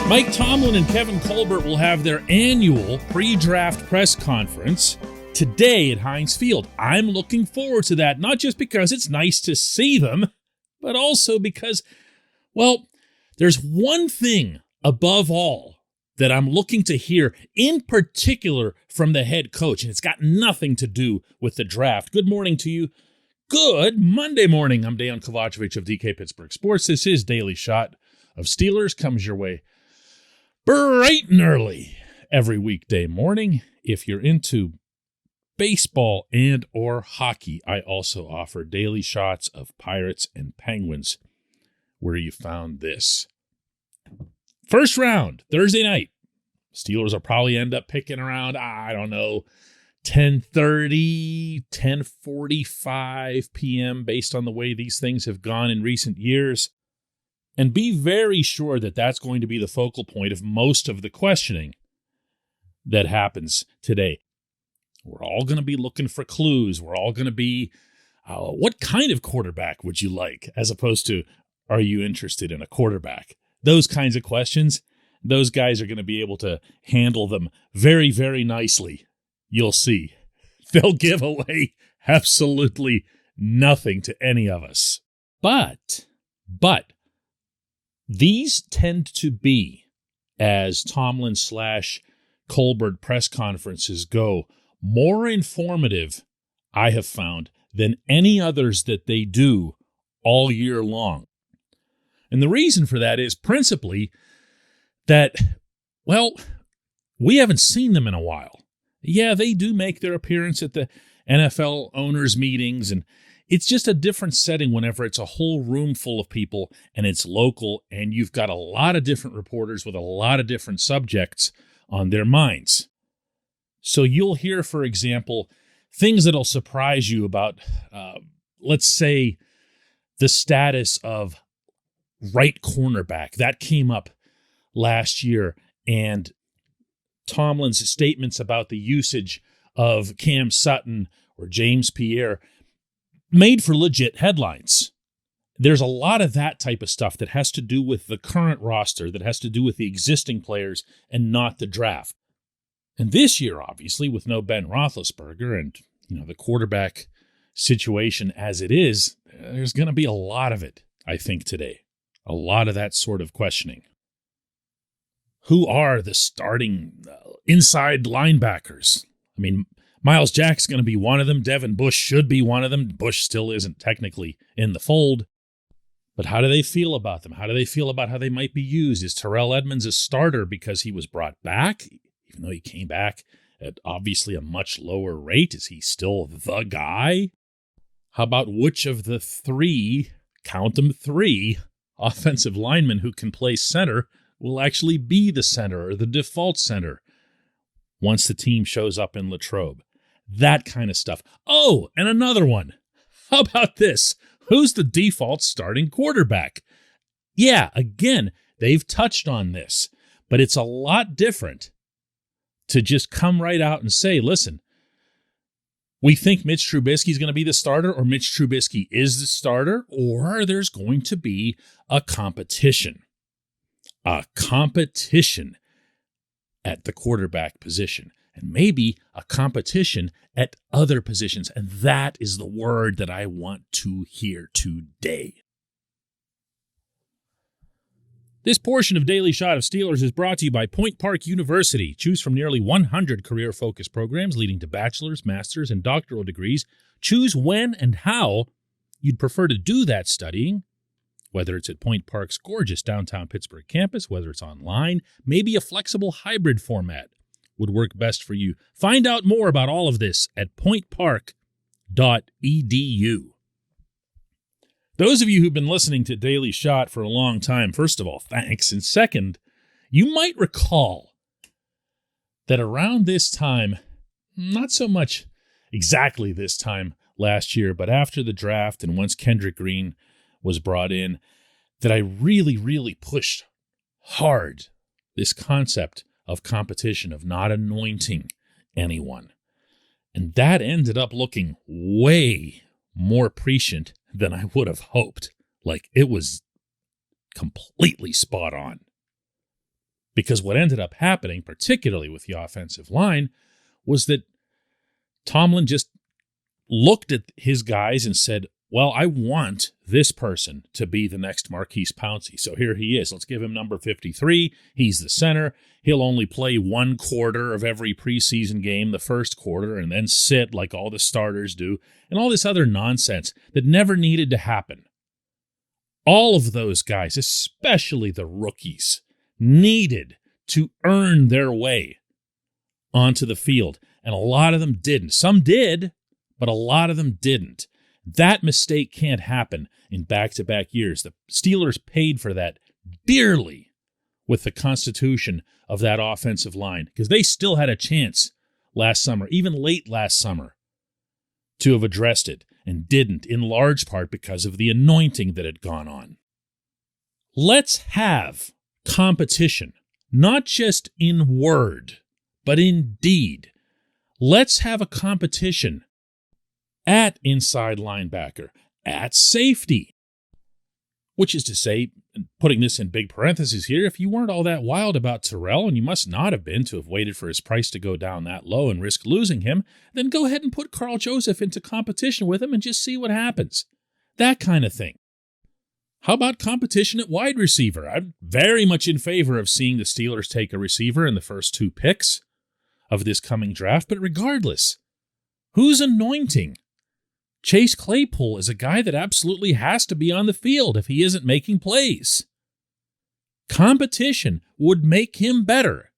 Mike Tomlin and Kevin Colbert will have their annual pre-draft press conference today at Heinz Field. I'm looking forward to that, not just because it's nice to see them, but also because, well, there's one thing above all that I'm looking to hear, in particular from the head coach, and it's got nothing to do with the draft. Good morning to you. Good Monday morning. I'm Dejan Kovacevic of DK Pittsburgh Sports. This is Daily Shot of Steelers. Comes your way bright and early every weekday morning. If you're into baseball and or hockey, I also offer daily shots of Pirates and Penguins, where you found this. First round, Thursday night. Steelers will probably end up picking around, 10:30, 10:45 p.m. based on the way these things have gone in recent years. And be very sure that that's going to be the focal point of most of the questioning that happens today. We're all going to be looking for clues. We're all going to be, what kind of quarterback would you like? As opposed to, are you interested in a quarterback? Those kinds of questions, those guys are going to be able to handle them very, very nicely. You'll see. They'll give away absolutely nothing to any of us. But, these tend to be, as Tomlin / Colbert press conferences go, more informative, I have found, than any others that they do all year long. And the reason for that is principally that, well, we haven't seen them in a while. Yeah, they do make their appearance at the NFL owners' meetings, and it's just a different setting whenever it's a whole room full of people and it's local and you've got a lot of different reporters with a lot of different subjects on their minds. So you'll hear, for example, things that'll surprise you about, let's say, the status of right cornerback. That came up last year, and Tomlin's statements about the usage of Cam Sutton or James Pierre made for legit headlines. There's a lot of that type of stuff that has to do with the current roster, that has to do with the existing players and not the draft. And this year, obviously, with no Ben Roethlisberger and, the quarterback situation as it is, there's going to be a lot of it, I think, today. A lot of that sort of questioning. Who are the starting inside linebackers? Miles Jack's going to be one of them. Devin Bush should be one of them. Bush still isn't technically in the fold. But how do they feel about them? How do they feel about how they might be used? Is Terrell Edmunds a starter because he was brought back, even though he came back at obviously a much lower rate? Is he still the guy? How about which of the three, count them three, offensive linemen who can play center will actually be the center or the default center once the team shows up in Latrobe? That kind of stuff. Oh, and another one. How about this? Who's the default starting quarterback? Yeah, again, they've touched on this, but it's a lot different to just come right out and say, listen, we think Mitch Trubisky is going to be the starter, or Mitch Trubisky is the starter, or there's going to be a competition. A competition at the quarterback position. And maybe a competition at other positions. And that is the word that I want to hear today. This portion of Daily Shot of Steelers is brought to you by Point Park University. Choose from nearly 100 career-focused programs leading to bachelor's, master's, and doctoral degrees. Choose when and how you'd prefer to do that studying, whether it's at Point Park's gorgeous downtown Pittsburgh campus, whether it's online, maybe a flexible hybrid format would work best for you. Find out more about all of this at pointpark.edu. Those of you who've been listening to Daily Shot for a long time, first of all, thanks. And second, you might recall that around this time, not so much exactly this time last year, but after the draft and once Kendrick Green was brought in, that I really, really pushed hard this concept of competition, of not anointing anyone. And that ended up looking way more prescient than I would have hoped. Like, it was completely spot on. Because what ended up happening, particularly with the offensive line, was that Tomlin just looked at his guys and said, well, I want this person to be the next Marquise Pouncey. So here he is. Let's give him number 53. He's the center. He'll only play one quarter of every preseason game, the first quarter, and then sit like all the starters do, and all this other nonsense that never needed to happen. All of those guys, especially the rookies, needed to earn their way onto the field, and a lot of them didn't. Some did, but a lot of them didn't. That mistake can't happen in back-to-back years. The Steelers paid for that dearly with the constitution of that offensive line, because they still had a chance last summer, even late last summer, to have addressed it, and didn't, in large part because of the anointing that had gone on. Let's have competition, not just in word, but in deed. Let's have a competition at inside linebacker, at safety. Which is to say, putting this in big parentheses here, if you weren't all that wild about Terrell, and you must not have been to have waited for his price to go down that low and risk losing him, then go ahead and put Carl Joseph into competition with him and just see what happens. That kind of thing. How about competition at wide receiver? I'm very much in favor of seeing the Steelers take a receiver in the first 2 picks of this coming draft, but regardless, who's anointing Chase Claypool is a guy that absolutely has to be on the field if he isn't making plays. Competition would make him better.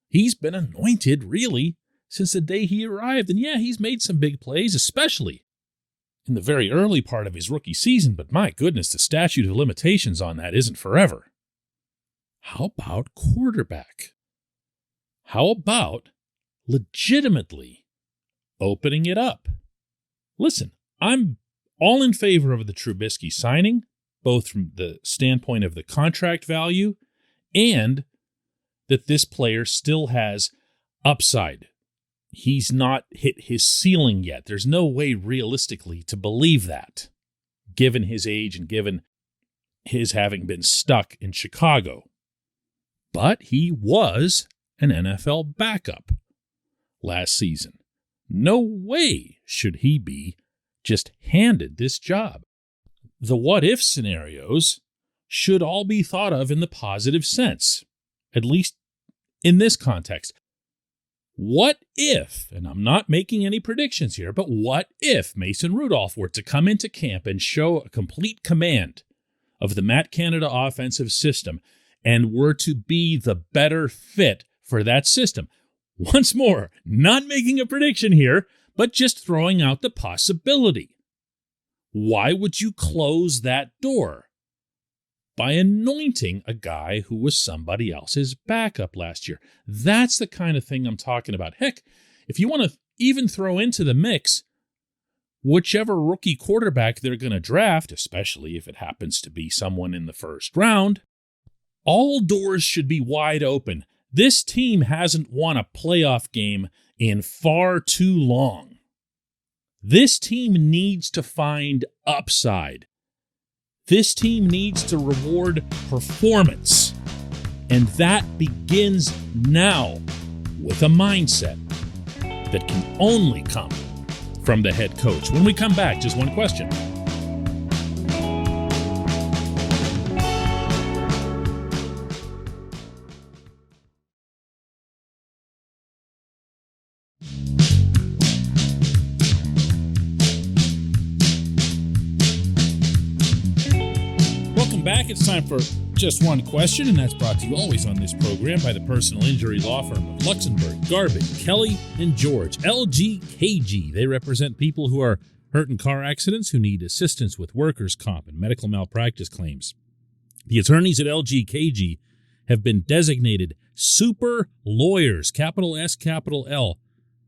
He's been anointed, really, since the day he arrived. And yeah, he's made some big plays, especially in the very early part of his rookie season. But my goodness, the statute of limitations on that isn't forever. How about quarterback? How about legitimately opening it up? Listen, I'm all in favor of the Trubisky signing, both from the standpoint of the contract value and that this player still has upside. He's not hit his ceiling yet. There's no way realistically to believe that, given his age and given his having been stuck in Chicago. But he was an NFL backup last season. No way should he be just handed this job. The what-if scenarios should all be thought of in the positive sense, at least in this context. What if, and I'm not making any predictions here, but what if Mason Rudolph were to come into camp and show a complete command of the Matt Canada offensive system and were to be the better fit for that system? Once more, not making a prediction here, but just throwing out the possibility. Why would you close that door? By anointing a guy who was somebody else's backup last year. That's the kind of thing I'm talking about. Heck, if you want to even throw into the mix whichever rookie quarterback they're going to draft, especially if it happens to be someone in the first round, all doors should be wide open. This team hasn't won a playoff game in far too long. This team needs to find upside. This team needs to reward performance. And that begins now with a mindset that can only come from the head coach. When we come back, just one question. Back. It's time for Just One Question, and that's brought to you always on this program by the personal injury law firm of Luxembourg, Garvin, Kelly, and George, LGKG. They represent people who are hurt in car accidents, who need assistance with workers' comp and medical malpractice claims. The attorneys at LGKG have been designated super lawyers, capital S, capital L,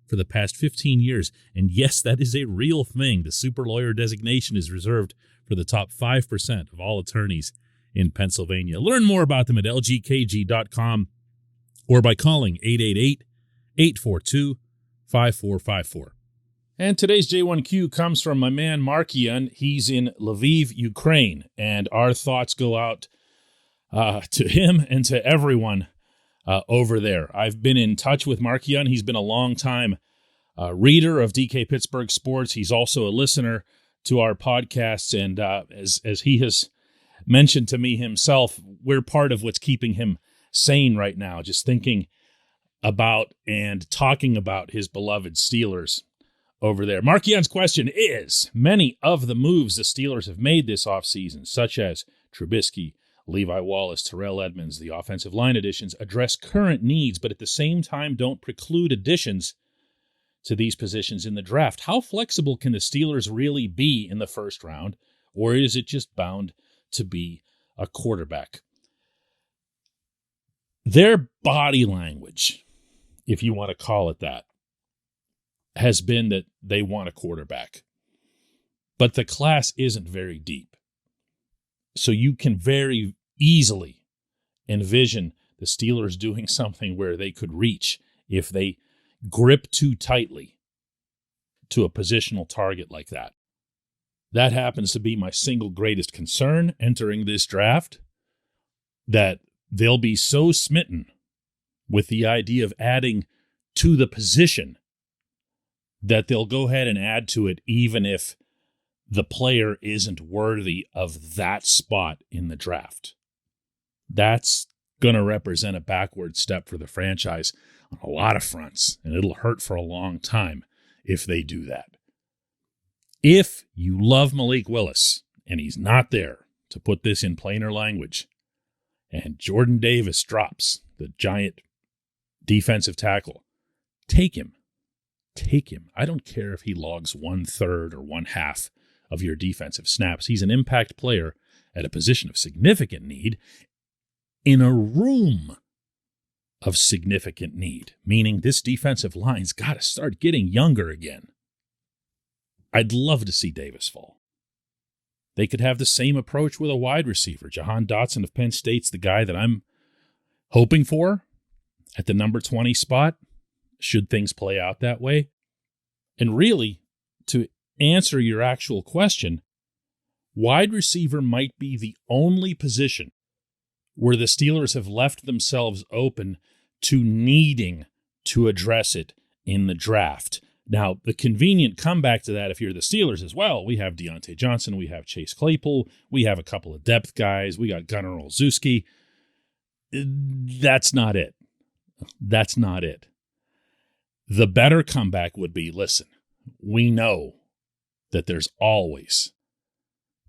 for the past 15 years. And yes, that is a real thing. The super lawyer designation is reserved for the top 5% of all attorneys in Pennsylvania. Learn more about them at lgkg.com or by calling 888-842-5454. And today's J1Q comes from my man Markian. He's in Lviv, Ukraine, and our thoughts go out to him and to everyone over there. I've been in touch with Markian. He's been a long-time reader of DK Pittsburgh Sports. He's also a listener to our podcasts, and as he has mentioned to me himself, we're part of what's keeping him sane right now, just thinking about and talking about his beloved Steelers over there. Markian's question is, many of the moves the Steelers have made this offseason, such as Trubisky, Levi Wallace, Terrell Edmonds, the offensive line additions, address current needs, but at the same time don't preclude additions to these positions in the draft. How flexible can the Steelers really be in the first round, or is it just bound to be a quarterback? Their body language, if you want to call it that, has been that they want a quarterback. But the class isn't very deep. So you can very easily envision the Steelers doing something where they could reach if they grip too tightly to a positional target like that. That happens to be my single greatest concern entering this draft, that they'll be so smitten with the idea of adding to the position that they'll go ahead and add to it even if the player isn't worthy of that spot in the draft. That's going to represent a backward step for the franchise on a lot of fronts, and it'll hurt for a long time if they do that. If you love Malik Willis, and he's not there, to put this in plainer language, and Jordan Davis drops, the giant defensive tackle, take him. Take him. I don't care if he logs 1/3 or 1/2 of your defensive snaps. He's an impact player at a position of significant need in a room of significant need, meaning this defensive line's got to start getting younger again. I'd love to see Davis fall. They could have the same approach with a wide receiver. Jahan Dotson of Penn State's the guy that I'm hoping for at the number 20 spot, should things play out that way. And really, to answer your actual question, wide receiver might be the only position where the Steelers have left themselves open to needing to address it in the draft. Now, the convenient comeback to that, if you're the Steelers, is, well, we have Deontay Johnson, we have Chase Claypool, we have a couple of depth guys, we got Gunnar Olszewski. That's not it. That's not it. The better comeback would be, listen, we know that there's always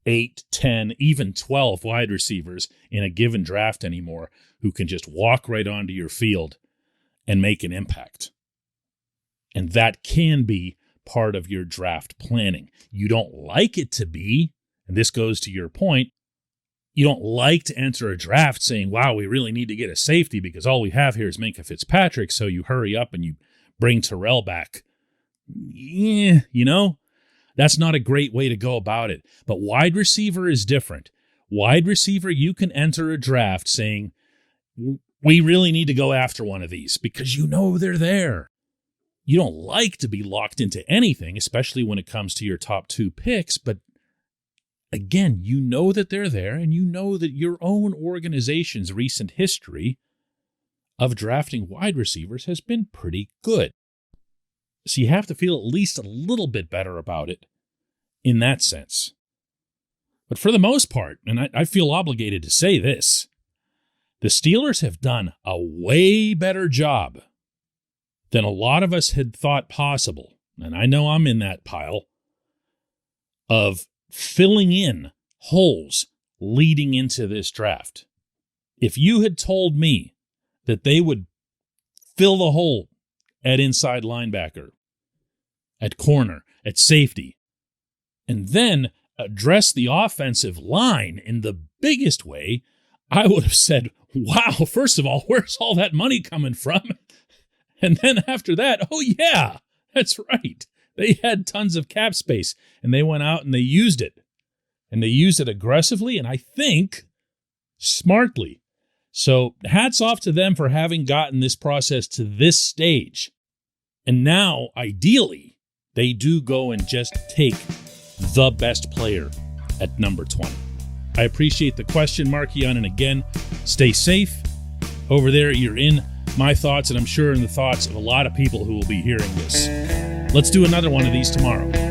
8, 10, even 12 wide receivers in a given draft anymore who can just walk right onto your field and make an impact. And that can be part of your draft planning. You don't like it to be, and this goes to your point, you don't like to enter a draft saying, wow, we really need to get a safety because all we have here is Minkah Fitzpatrick, so you hurry up and you bring Terrell back. Yeah, that's not a great way to go about it. But wide receiver is different. Wide receiver, you can enter a draft saying, we really need to go after one of these because they're there. You don't like to be locked into anything, especially when it comes to your top 2 picks. But again, you know that they're there, and you know that your own organization's recent history of drafting wide receivers has been pretty good. So you have to feel at least a little bit better about it in that sense. But for the most part, and I feel obligated to say this, the Steelers have done a way better job than a lot of us had thought possible, and I know I'm in that pile, of filling in holes leading into this draft. If you had told me that they would fill the hole at inside linebacker, at corner, at safety, and then address the offensive line in the biggest way, I would have said, wow, first of all, where's all that money coming from? And then after that, oh yeah, that's right. They had tons of cap space, and they went out and they used it. And they used it aggressively, and I think smartly. So hats off to them for having gotten this process to this stage. And now, ideally, they do go and just take the best player at number 20. I appreciate the question, Markian, and again, stay safe, over there. You're in my thoughts, and I'm sure in the thoughts of a lot of people who will be hearing this. Let's do another one of these tomorrow.